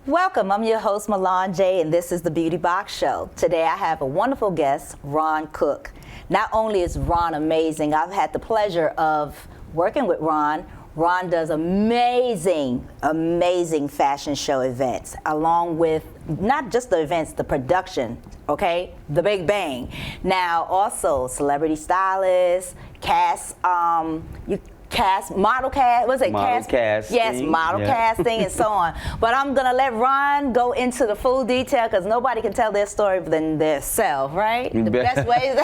Welcome, I'm your host Milan J, and this is the Beauty Box Show. Today I have a wonderful guest, Ron Cooke. Not only is Ron amazing, I've had the pleasure of working with Ron. Ron does amazing fashion show events, along with not just the events, the production, okay? The Big Bang. Now, also celebrity stylists, model cast, what's it? Model casting. Yes, model casting and so on. But I'm gonna let Ron go into the full detail because nobody can tell their story than their self, right? The best way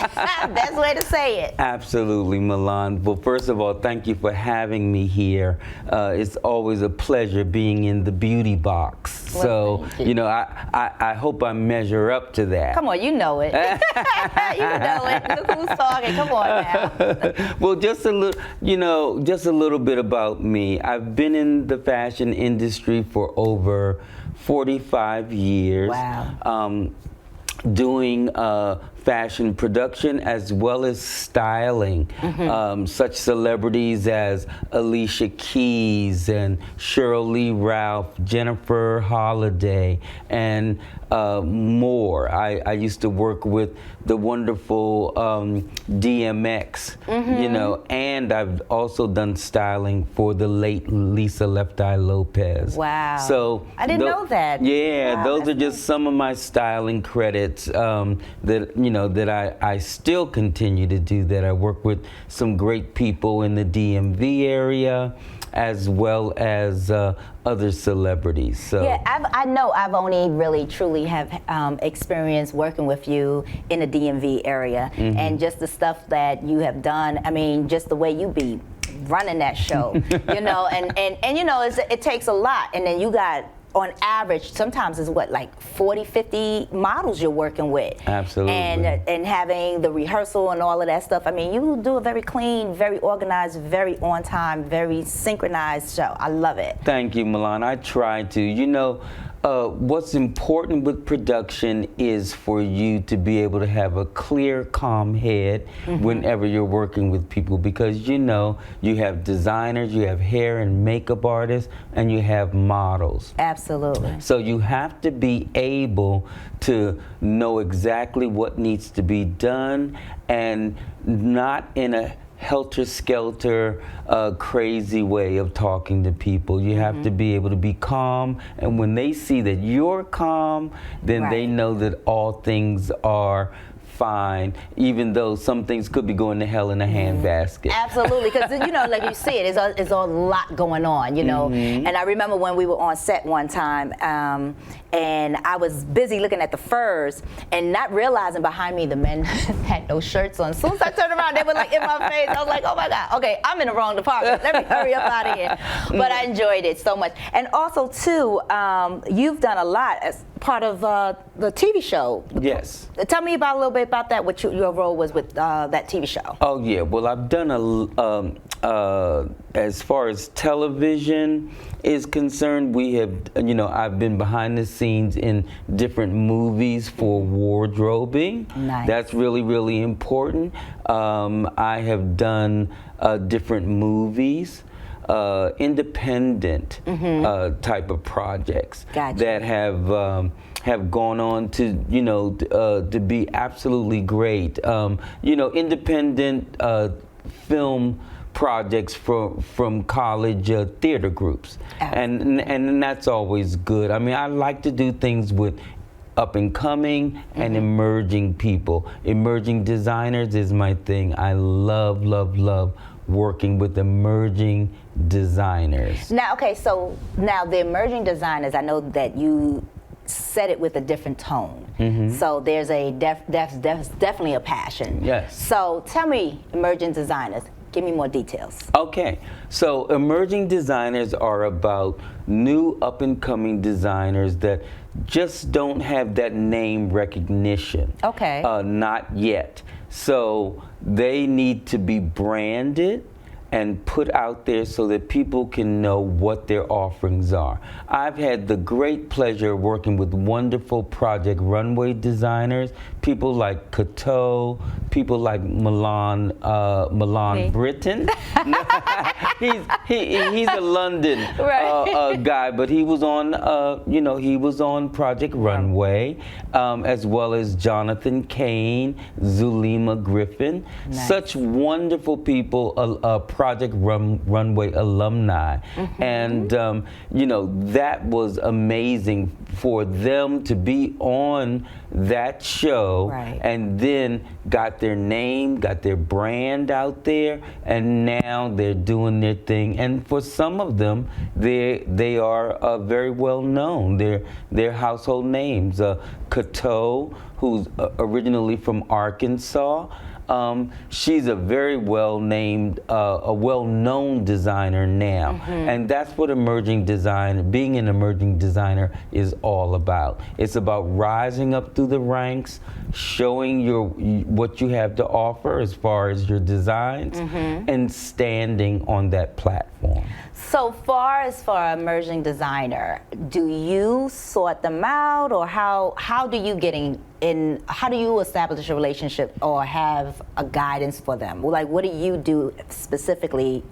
to say it. Absolutely, Milan. Well, first of all, thank you for having me here. It's always a pleasure being in the beauty box. Well, so, you know, I hope I measure up to that. Come on, you know it. You know it. Look who's talking. Come on now. Well, just a little, just a little bit about me. I've been in the fashion industry for over 45 years. Wow. Doing fashion production as well as styling. Such celebrities as Alicia Keys and Cheryl Lee Ralph, Jennifer Holliday, and more. I used to work with the wonderful DMX, and I've also done styling for the late Lisa Left Eye Lopez. Wow. So I didn't know that. Yeah, wow, those are just some of my styling credits that I still continue to do. That I work with some great people in the DMV area, as well as other celebrities. So yeah, I know I've only really truly have experience working with you in the DMV area, and just the stuff that you have done. I mean, just the way you be running that show, and it takes a lot, and then you got, on average, sometimes it's what, like 40, 50 models you're working with. Absolutely. And having the rehearsal and all of that stuff. I mean, you do a very clean, very organized, very on time, very synchronized show. I love it. Thank you, Milan. I try to. What's important with production is for you to be able to have a clear, calm head whenever you're working with people, because you have designers, you have hair and makeup artists, and you have models. Absolutely. So you have to be able to know exactly what needs to be done, and not in a helter-skelter, crazy way of talking to people. You have to be able to be calm, and when they see that you're calm, then they know that all things are fine, even though some things could be going to hell in a handbasket. Absolutely, because like you said, it's a lot going on, And I remember when we were on set one time, and I was busy looking at the furs and not realizing behind me the men had no shirts on. As soon as I turned around, they were like in my face. I was like, oh my God, okay, I'm in the wrong department. Let me hurry up out of here. But I enjoyed it so much. And also too, you've done a lot as part of the TV show. Yes. Tell me about a little bit about that. What your role was with that TV show? Oh yeah. Well, I've done as far as television is concerned, we have, I've been behind the scenes in different movies for wardrobing. Nice. That's really, really important. I have done different movies. Independent type of projects that have gone on to to be absolutely great. Independent film projects from college theater groups, and that's always good. I mean, I like to do things with up and coming and emerging people. Emerging designers is my thing. I love working with emerging designers. Now, okay, so now the emerging designers, I know that you said it with a different tone. So there's definitely a passion. Yes. So tell me, emerging designers, give me more details. Okay, so emerging designers are about new up-and-coming designers that just don't have that name recognition. Okay. Not yet. So they need to be branded and put out there so that people can know what their offerings are. I've had the great pleasure of working with wonderful project runway designers, people like Cooke, people like Milan Britton. he's a London guy, but he was on he was on Project Runway, as well as Jonathan Kane, Zulema Griffin, such wonderful people, Project Runway alumni, and that was amazing for them to be on that show, and then got their name, got their brand out there, and now they're doing their thing. And for some of them, they are very well known. They're household names. Cooke, who's originally from Arkansas. She's a very well-named, a well-known designer now, and that's what being an emerging designer is all about. It's about rising up through the ranks, showing what you have to offer as far as your designs, and standing on that platform. So far as for an emerging designer, do you sort them out, or how do you how do you establish a relationship or have a guidance for them? Like, what do you do specifically?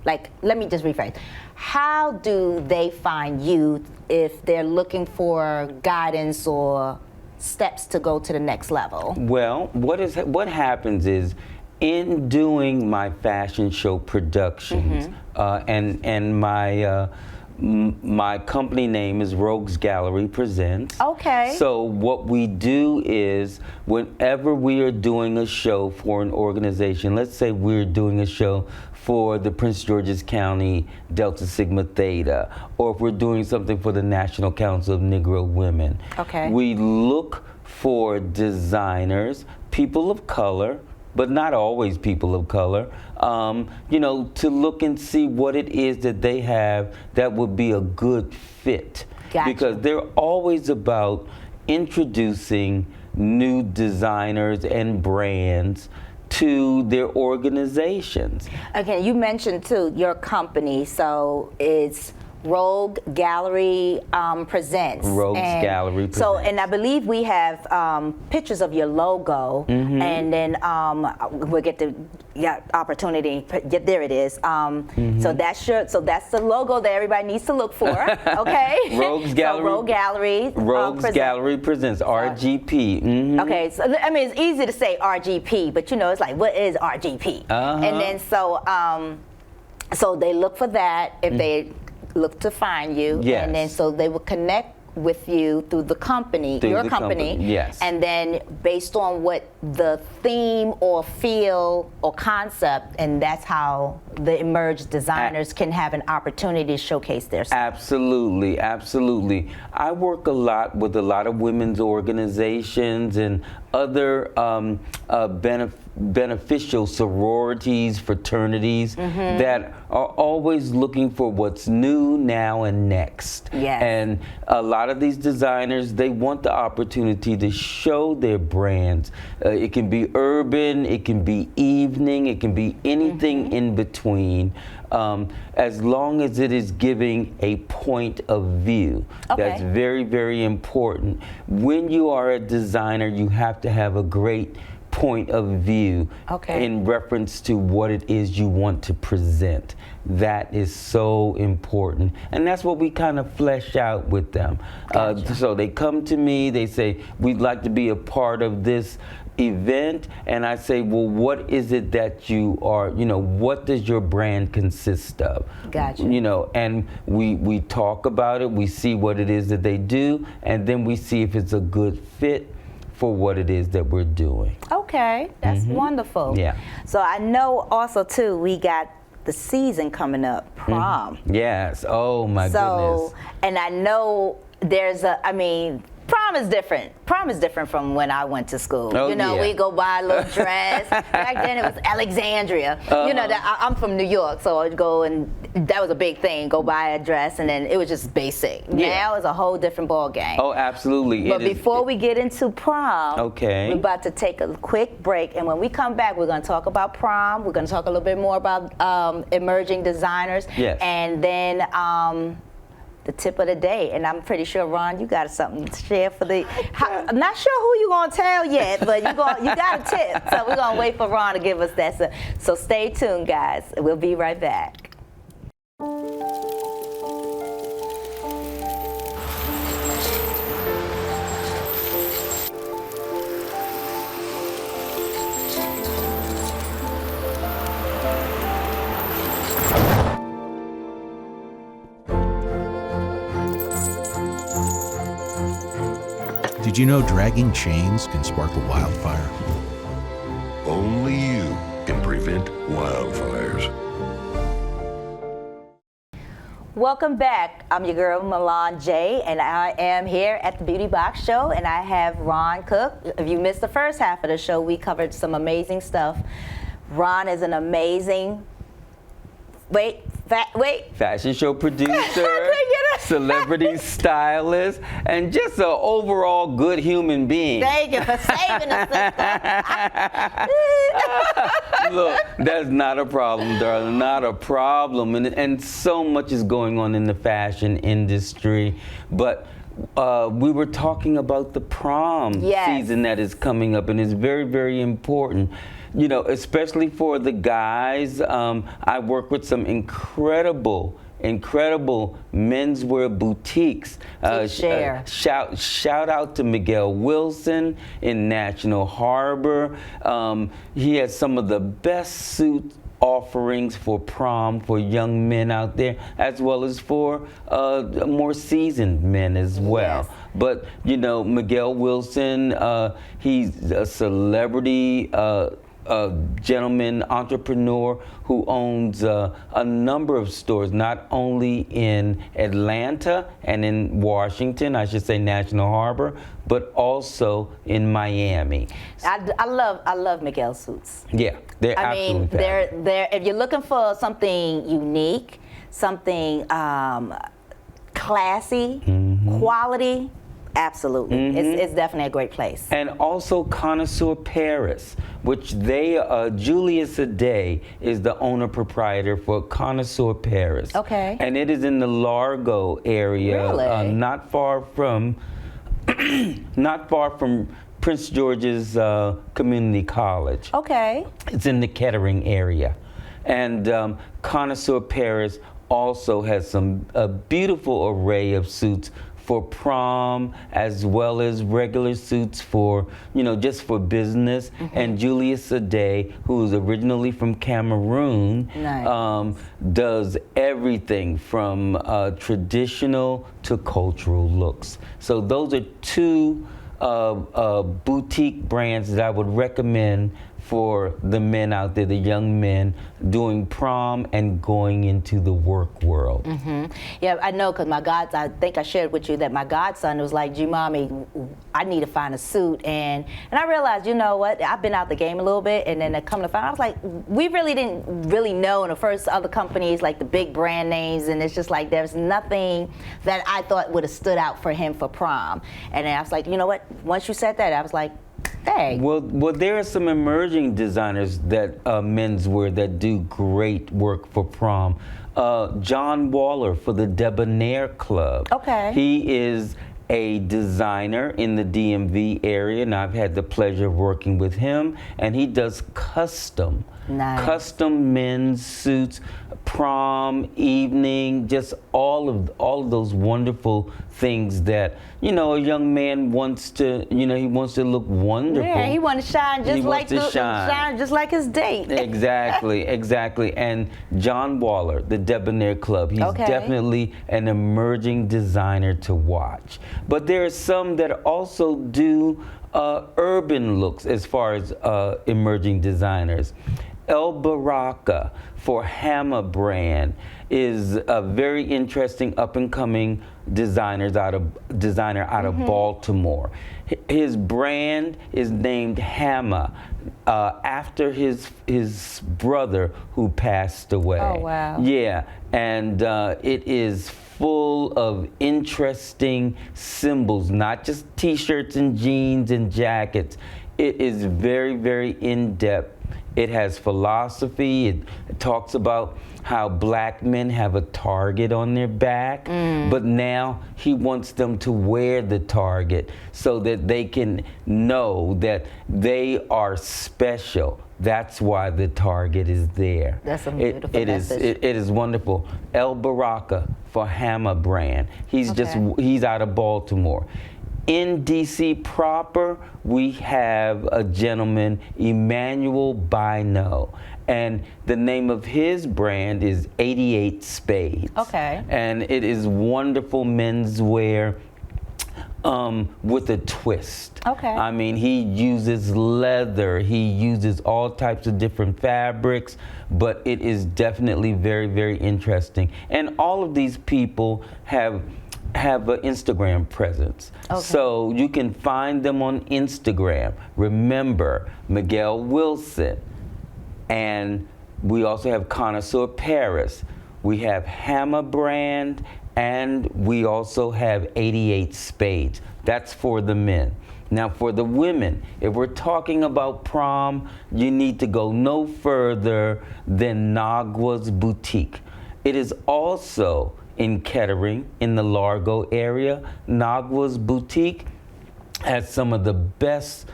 Like, let me just rephrase. How do they find you if they're looking for guidance or steps to go to the next level? Well, what happens is, in doing my fashion show productions, and my company name is Rogues Gallery Presents. Okay. So what we do is, whenever we are doing a show for an organization, let's say we're doing a show for the Prince George's County Delta Sigma Theta, or if we're doing something for the National Council of Negro Women, we look for designers, people of color, but not always people of color, to look and see what it is that they have that would be a good fit. Gotcha. Because they're always about introducing new designers and brands to their organizations. Okay, you mentioned too your company, so it's Rogue Gallery Presents. Rogues Gallery Presents. So, and I believe we have pictures of your logo, and then we'll get the opportunity. There it is. So that's the logo that everybody needs to look for. Okay. Rogues Gallery. So Rogue Gallery. Rogues Gallery Presents, RGP. Okay, so I mean it's easy to say RGP, but it's like, what is RGP? And then so they look for that if they look to find you, and then so they will connect with you through the company, your company, yes. And then based on what the theme or feel or concept, and that's how the emerged designers can have an opportunity to showcase their stuff. Absolutely, absolutely. I work a lot with a lot of women's organizations and other beneficial sororities, fraternities that are always looking for what's new, now, and next. Yes. And a lot of these designers, they want the opportunity to show their brands. It can be urban, it can be evening, it can be anything in between. As long as it is giving a point of view. That's very, very important. When you are a designer, you have to have a great point of view in reference to what it is you want to present. That is so important, and that's what we kind of flesh out with them. Gotcha. So they come to me, they say, we'd like to be a part of this event, and I say, well, what is it that you are, what does your brand consist of? Gotcha. And we talk about it, we see what it is that they do, and then we see if it's a good fit for what it is that we're doing. Okay, that's wonderful. Yeah. So I know also too, we got the season coming up, prom. Yes, oh my goodness. And I know prom is different. Prom is different from when I went to school. We go buy a little dress. Back then it was Alexandria. I'm from New York, so I'd go, and that was a big thing. Go buy a dress, and then it was just basic. Now it's a whole different ball game. Oh, absolutely. But before we get into prom, we're about to take a quick break, and when we come back, we're going to talk about prom. We're going to talk a little bit more about emerging designers, and then the tip of the day. And I'm pretty sure, Ron, you got something to share for the. I'm not sure who you're gonna tell yet, but you got a tip. So we're gonna wait for Ron to give us that. So stay tuned, guys. We'll be right back. Did you know dragging chains can spark a wildfire? Only you can prevent wildfires. Welcome back. I'm your girl, Milan J, and I am here at the Beauty Box Show, and I have Ron Cooke. If you missed the first half of the show, we covered some amazing stuff. Ron is an amazing, fashion show producer, celebrity stylist, and just an overall good human being. Thank you for saving us, sister. Look, that's not a problem, darling, not a problem. And so much is going on in the fashion industry. But we were talking about the prom season that is coming up, and it's very, very important. You know, especially for the guys. I work with some incredible menswear boutiques. Shout out to Miguel Wilson in National Harbor. He has some of the best suit offerings for prom for young men out there, as well as for more seasoned men as well. Yes. But you know, Miguel Wilson, he's a celebrity gentleman entrepreneur who owns a number of stores, not only in Atlanta and in Washington, I should say National Harbor, but also in Miami. I love Miguel suits. Yeah, they're absolutely fabulous. They're if you're looking for something unique, something classy, quality. Absolutely. It's definitely a great place. And also Connoisseur Paris, which Julius Aday is the owner proprietor for Connoisseur Paris. Okay. And it is in the Largo area, really? Not far from Prince George's Community College. Okay. It's in the Kettering area. And Connoisseur Paris also has a beautiful array of suits for prom, as well as regular suits for, just for business. And Julius Aday, who is originally from Cameroon, does everything from traditional to cultural looks. So those are two boutique brands that I would recommend for the men out there, the young men doing prom and going into the work world. Yeah, I know, because I think I shared with you that my godson was like, "Gee, mommy, I need to find a suit." And I realized, you know what, I've been out the game a little bit, and then I come to find out, I was like, we really didn't know in the first other companies, like the big brand names, and it's just like there's nothing that I thought would have stood out for him for prom. And then I was like, you know what, once you said that, I was like, dang. Well, there are some emerging designers that menswear that do great work for prom. John Waller for the Debonair Club. Okay. He is a designer in the DMV area, and I've had the pleasure of working with him. And he does custom men's suits, prom, evening, just all of those wonderful things that a young man wants to, he wants to look wonderful. Yeah, he wants to shine shine just like his date. Exactly. And John Waller, the Debonair Club, he's definitely an emerging designer to watch. But there are some that also do urban looks as far as emerging designers. El Baraka for Hammer brand is a very interesting up-and-coming designer out of Baltimore. His brand is named Hammer after his brother who passed away. Oh, wow. Yeah, and it is full of interesting symbols, not just t-shirts and jeans and jackets. It is very, very in-depth It has philosophy. It talks about how black men have a target on their back, but now he wants them to wear the target so that they can know that they are special. That's why the target is there. That's a beautiful message. It is wonderful. El Baraka for Hammer brand. He's out of Baltimore. In DC proper, we have a gentleman, Emmanuel Bino, and the name of his brand is 88 Spades. Okay. And it is wonderful menswear with a twist. Okay. I mean, he uses leather, he uses all types of different fabrics, but it is definitely very, very interesting. And all of these people have an Instagram presence. Okay. So you can find them on Instagram. Remember, Miguel Wilson. And we also have Connoisseur Paris. We have Hammer brand, and we also have 88 Spades. That's for the men. Now for the women, if we're talking about prom, you need to go no further than Nagua's Boutique. It is also in Kettering, in the Largo area. Nagua's Boutique has some of the best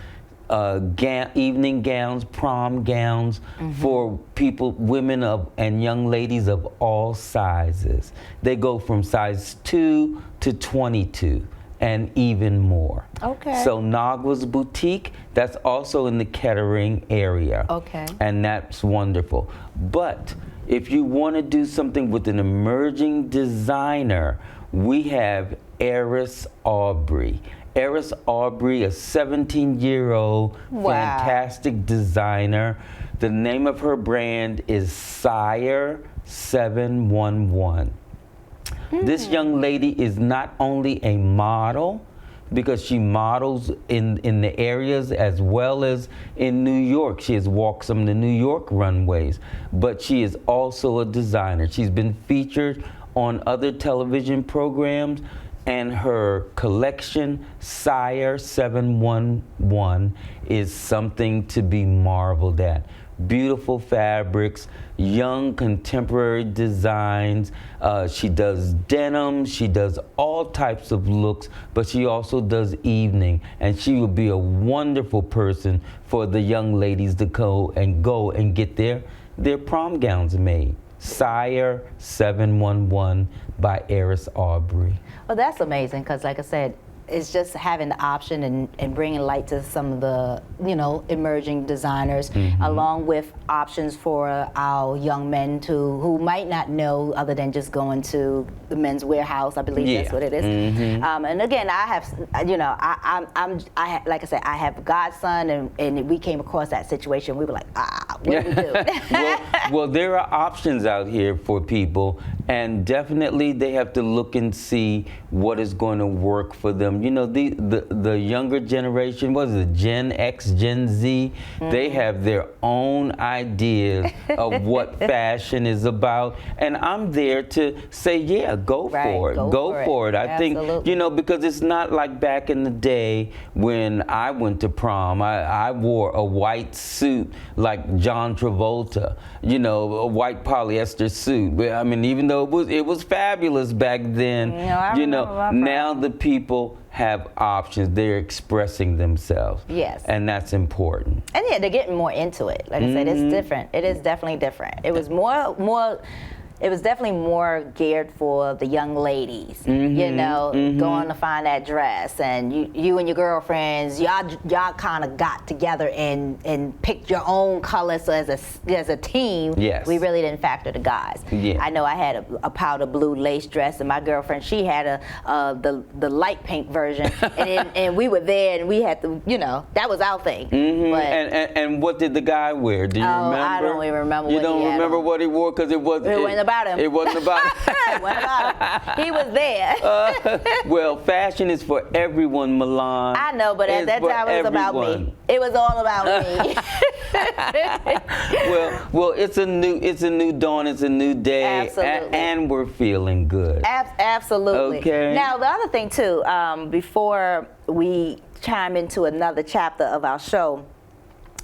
evening gowns, prom gowns for people, women and young ladies of all sizes. They go from size 2 to 22 and even more. Okay. So Nagua's Boutique, that's also in the Kettering area. Okay. And that's wonderful. But if you want to do something with an emerging designer, we have Eris Aubrey. Eris Aubrey, a 17-year-old fantastic designer. The name of her brand is Sire 711. This young lady is not only a model, because she models in the areas as well as in New York. She has walked some of the New York runways, but she is also a designer. She's been featured on other television programs, and her collection, Sire 711, is something to be marveled at. Beautiful fabrics, young contemporary designs. She does denim, she does all types of looks, but she also does evening. And she will be a wonderful person for the young ladies to go and get their prom gowns made. Sire 711 by Eris Aubrey. Well, that's amazing because, like I said, it's just having the option and bringing light to some of the, emerging designers, along with options for our young men who might not know other than just going to the Men's Warehouse. I believe that's what it is. And again, I have, like I said, I have a godson, and we came across that situation. We were like, what do we do? well, there are options out here for people, and definitely they have to look and see what is going to work for them. The younger generation, what is it, Gen X, Gen Z, they have their own ideas of what fashion is about, and I'm there to say, yeah, go for it. Go for it. I think, because it's not like back in the day when I went to prom. I wore a white suit like John Travolta, a white polyester suit. But I mean, even though it was fabulous back then, now the people have options. They're expressing themselves. Yes. And that's important. And yeah, they're getting more into it. Like I said, it's different. It is definitely different. It was it was definitely more geared for the young ladies, going to find that dress, and you and your girlfriends, y'all kind of got together and picked your own colors. So as a team, we really didn't factor the guys. Yeah. I know I had a powder blue lace dress, and my girlfriend, she had the light pink version, and we were there, and we had to, that was our thing. But, and what did the guy wear? Do you remember? I don't even remember. You don't remember what he wore because it wasn't about him. It wasn't about him. It wasn't about him. He was there. Well, fashion is for everyone, Milan. I know, but at that time it was about me. It was all about me. well, it's a new dawn. It's a new day. Absolutely. And we're feeling good. Absolutely. Okay. Now, the other thing too, before we chime into another chapter of our show,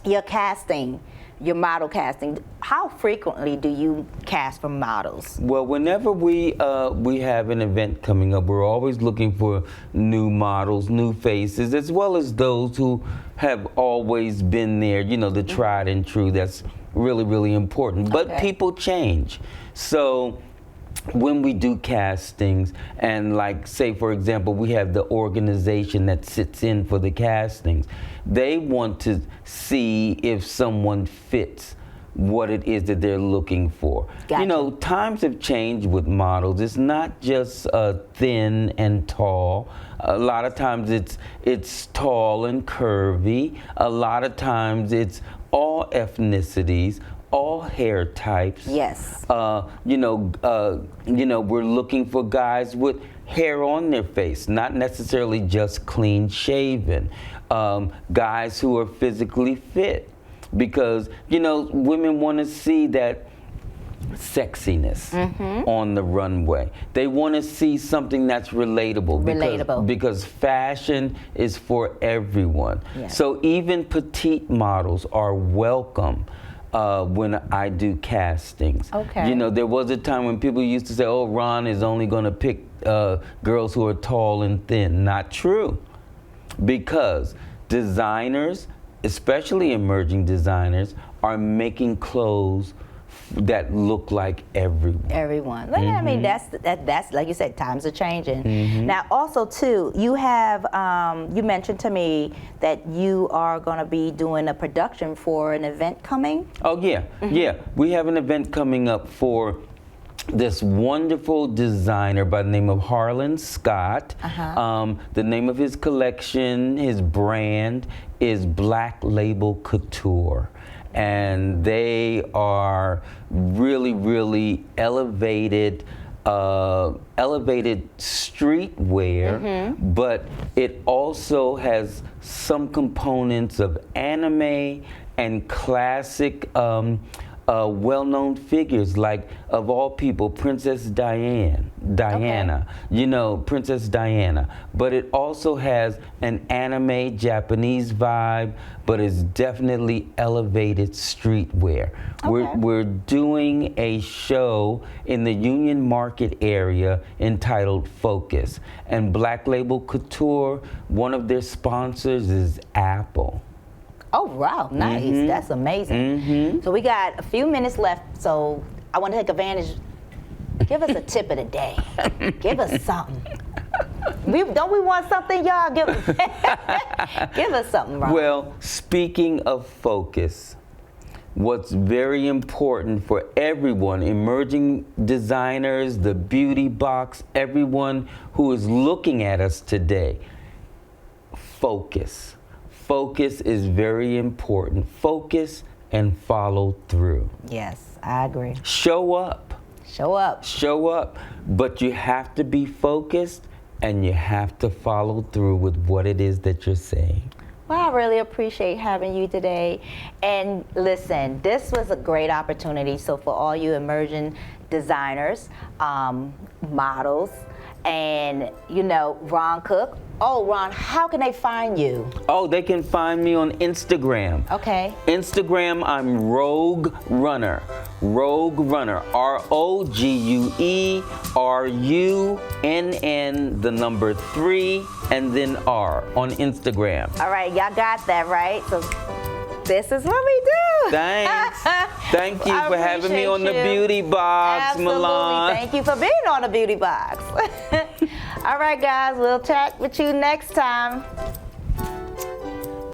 your casting your model casting, how frequently do you cast for models? Well, whenever we have an event coming up, we're always looking for new models, new faces, as well as those who have always been there, you know, the tried and true. That's really, really important. But people change. So when we do castings, and like, say, for example, we have the organization that sits in for the castings, they want to see if someone fits what it is that they're looking for. Gotcha. You know, times have changed with models. It's not just thin and tall. A lot of times it's tall and curvy. A lot of times it's all ethnicities, all hair types. Yes. You know, we're looking for guys with hair on their face, not necessarily just clean shaven. Guys who are physically fit, because, you know, women want to see that sexiness on the runway. They want to see something that's relatable. Because fashion is for everyone. Yes. So even petite models are welcome when I do castings. Okay. You know, there was a time when people used to say, oh, Ron is only going to pick girls who are tall and thin. Not true. Because designers, especially emerging designers, are making clothes that look like everyone. I mean, that's like you said, times are changing. Now, also too, you have you mentioned to me that you are going to be doing a production for an event coming. Oh yeah, yeah. We have an event coming up for this wonderful designer by the name of Harlan Scott. The name of his collection, his brand, is Black Label Couture. And they are really, really elevated streetwear, but it also has some components of anime and classic well-known figures, like, of all people, Princess Diana, you know, Princess Diana. But it also has an anime Japanese vibe, but it's definitely elevated streetwear. We're doing a show in the Union Market area entitled Focus. And Black Label Couture, one of their sponsors is Apple. Oh, wow, nice. That's amazing. So we got a few minutes left, so I want to take advantage. Give us a tip of the day. Give us something. Don't we want something, y'all? Give us something, Ron. Well, speaking of focus, what's very important for everyone, emerging designers, the beauty box, everyone who is looking at us today, focus. Focus is very important. Focus and follow through. Yes, I agree. Show up. Show up. Show up. But you have to be focused and you have to follow through with what it is that you're saying. Well, I really appreciate having you today. And listen, this was a great opportunity. So for all you emerging designers, models, and, you know, Ron Cooke. Oh, Ron, how can they find you? Oh, they can find me on Instagram. Okay. Instagram, I'm Rogue Runner. Rogue Runner. ROGUERUNN, the number 3, and then R on Instagram. All right, y'all got that, right? So this is what we do. Thanks. Thank you for having me on the Beauty Box, Absolutely. Milan. Thank you for being on the Beauty Box. All right, guys, we'll chat with you next time.